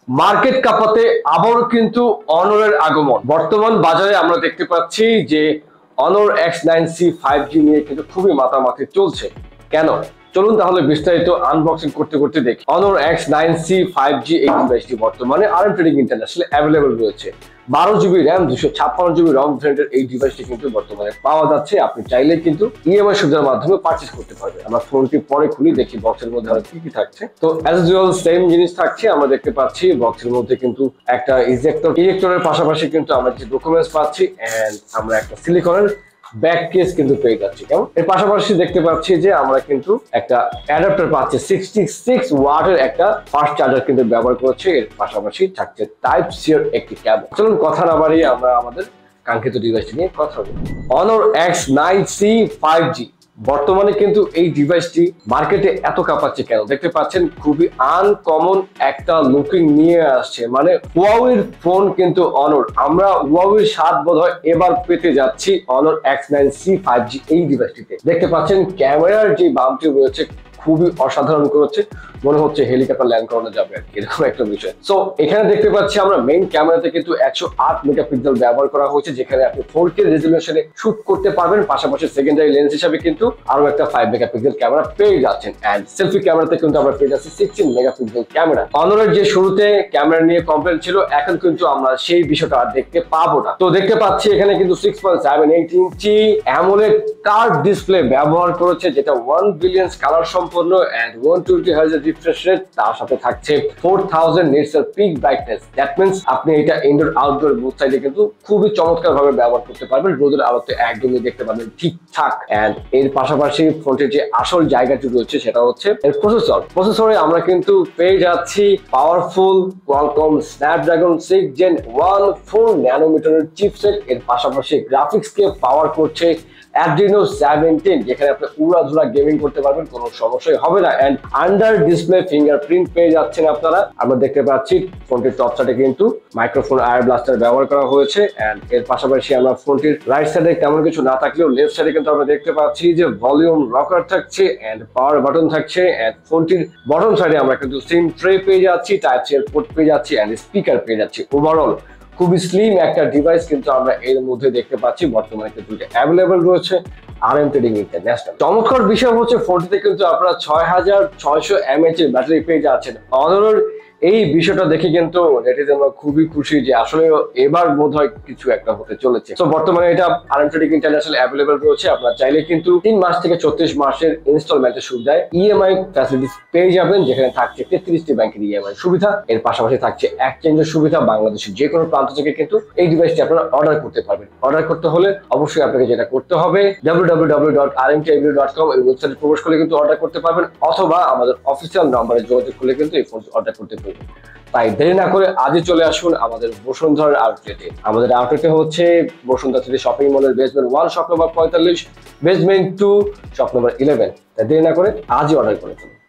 Market কাঁপাতে আবারও কিন্তু অনরের আগমন। বর্তমান বাজারে আমরা দেখতে পাচ্ছি যে অনর X9C 5G নিয়ে কিন্তু খুবই মাতামাতি চলছে। কেন? চলুন তাহলে বিস্তারিত আনবক্সিং করতে করতে দেখি। অনর X9C 5G এই ডিভাইসটি বর্তমানে RM ট্রেডিং ইন্টারন্যাশনালে অ্যাভেলেবল রয়েছে। 12GB RAM 256GB ROM ভেরিয়েন্টের এই ডিভাইসটি কিন্তু বর্তমানে পাওয়া যাচ্ছে। আপনি চাইলে কিন্তু ইএমআই সুবিধার মাধ্যমে পারচেজ করতে পারবেন। আমরা ফোনটি পরে খুলি, দেখি বক্সের মধ্যে আর কি কি থাকছে। তো অ্যাজ ইউজুয়াল সেম জিনিস থাকছে। আমরা দেখতে পাচ্ছি বক্সের মধ্যে কিন্তু একটা ইজেক্টরের পাশাপাশি কিন্তু আমরা যে ডকুমেন্টস পাচ্ছি এন্ড আমরা একটা সিলিকনের ব্যাক কেস কিন্তু পেয়ে যাচ্ছি। কেমন? এর পাশাপাশি দেখতে পাচ্ছি যে আমরা কিন্তু একটা অ্যাডাপ্টার পাচ্ছি, 66 ওয়াটের একটা ফাস্ট চার্জার কিন্তু ব্যবহার করছি। এর পাশাপাশি থাকছে টাইপ সি এর একটি কেবল। চলুন কথা না বাড়িয়ে আমরা আমাদের কাঙ্ক্ষিত ডিভাইসটি নিয়ে কথা বলি। অনর X9C 5G বর্তমানে কিন্তু এই ডিভাইসটি মার্কেটে এত কাঁপাচ্ছে কেন? দেখতে পাচ্ছেন খুবই আনকমন একটা লুকিং নিয়ে আসছে। মানে হুয়াওয়ের ফোন কিন্তু অনর, আমরা হুয়াওয়ের স্বাদ বোধহয় এবার পেতে যাচ্ছি অনর X9C 5G এই ডিভাইসটিতে। দেখতে পাচ্ছেন ক্যামেরার যে বামটি রয়েছে খুবই অসাধারণ করেছে, মনে হচ্ছে হেলিকপ্টার ল্যান্ড করানো যাবে আর কি, এরকম একটা বিষয়। সো এখানে দেখতে পাচ্ছি আমরা মেইন ক্যামেরাতে কিন্তু 108 মেগাপিক্সেল ব্যবহার করা হয়েছে, যেখানে আপনি 4K রেজলিউশনে শুট করতে পারবেন। পাশাপাশি সেকেন্ডারি লেন্স হিসাবে কিন্তু আরো একটা 5 মেগাপিক্সেল ক্যামেরা পেয়ে যাচ্ছেন। এন্ড সেলফি ক্যামেরাতে কিন্তু আমরা পেয়ে যাচ্ছি 16 মেগাপিক্সেল ক্যামেরা। অনরের যে শুরুতে ক্যামেরা নিয়ে কমপ্লেন ছিল, এখন কিন্তু আমরা সেই বিষয়টা আর দেখতে পাবো না। তো দেখতে পাচ্ছি এখানে কিন্তু 6.78 ইঞ্চি অ্যামোলেড কার্ভ ডিসপ্লে ব্যবহার করেছে, যেটা 1 বিলিয়ন কালার সম্পন্ন এন্ড 120 হার্জ রিফ্রেশ রেট। তার সাথে থাকছে 4000 নিটস এর পিক ব্রাইটনেস। দ্যাট মিন্স আপনি এটা ইনডোর আউটডোর বুথ সাইডে কিন্তু খুবই চমৎকার ভাবে ব্যবহার করতে পারবেন। রোদের আলোতে একদমই দেখতে পাবেন ঠিকঠাক। এন্ড এর পাশাপাশি ফোনটির যে আসল জায়গাটি রয়েছে সেটা হচ্ছে এর প্রসেসরে আমরা কিন্তু পেয়ে যাচ্ছি পাওয়ারফুল কোয়ালকম স্ন্যাপড্রাগন 6 Gen 1 4 ন্যানোমিটারের চিপসেট। এর পাশাপাশি গ্রাফিক্স কে পাওয়ার করছে Adreno 17, যেখানে আপনি উড়াধুরা গেমিং করতে পারবেন, কোনো সমস্যাই হবে না। এন্ড আন্ডার ডিসপ্লে ফিঙ্গারপ্রিন্ট পেয়ে যাচ্ছেন আপনারা। আমরা দেখতে পাচ্ছি ফোনটির টপ সাইডে কিন্তু মাইক্রোফোন আয়ার ব্লাস্টার ব্যবহার করা হয়েছে। এন্ড এর পাশাপাশি আমরা ফোনটির রাইট সাইডে তেমন কিছু না থাকলেও লেফট সাইডে কিন্তু আমরা দেখতে পাচ্ছি যে ভলিউম রকার থাকছে এন্ড পাওয়ার বাটন থাকছে। এন্ড ফোনটির বটম সাইডে আমরা কিন্তু সিম ট্রে পেয়ে যাচ্ছি, টাইপ সি এর পোর্ট পেয়ে যাচ্ছি এন্ড স্পিকার পেয়ে যাচ্ছি। ওভারঅল খুবই স্লিম একটা ডিভাইস কিন্তু আমরা এর মধ্যে দেখতে পাচ্ছি। বর্তমানে কিন্তু এটা অ্যাভেলেবল রয়েছে RM ট্রেডিং ইন্টারন্যাশনাল। চমৎকার বিষয় হচ্ছে ফোনটিতে কিন্তু আপনারা 6600 mAh এর ব্যাটারি পেয়ে যাচ্ছেন। অনরের এই বিষয়টা দেখে কিন্তু নেটিজেনরা খুবই খুশি যে আসলে এবার বোধহয় কিছু একটা হতে চলেছে। তো বর্তমানে এটা RM ট্রেডিং ইন্টারন্যাশনাল অ্যাভেলেবল রয়েছে। আপনারা চাইলে কিন্তু 3 মাস থেকে 34 মাসের ইনস্টলমেন্টের সুবিধায় ইএমআই ফ্যাসিলিটিস পেয়ে যাবেন, যেখানে থাকছে 33টি ব্যাংকের ইএমআই সুবিধা। এর পাশাপাশি থাকছে এক্সচেঞ্জের সুবিধা। বাংলাদেশের যে কোনো প্রান্ত থেকে কিন্তু এই ডিভাইসটি আপনারা অর্ডার করতে পারবেন। অর্ডার করতে হলে অবশ্যই আপনাকে যেটা করতে হবে www.rmtv.com এই ওয়েবসাইটে প্রবেশ করলে কিন্তু অর্ডার করতে পারবেন, অথবা আমাদের অফিসিয়াল নম্বরে যোগাযোগ করলে কিন্তু এই ফোন অর্ডার করতে পারবেন। তাই দেরি না করে আজই চলে আসুন আমাদের বসুন্ধরার আউটলেটে। আমাদের আউটলেটে হচ্ছে বসুন্ধরা সিটি শপিং মলের basement 1 shop number 45, basement 2 shop number 11। তাই দেরি না করে আজই অর্ডার করে ফেলুন।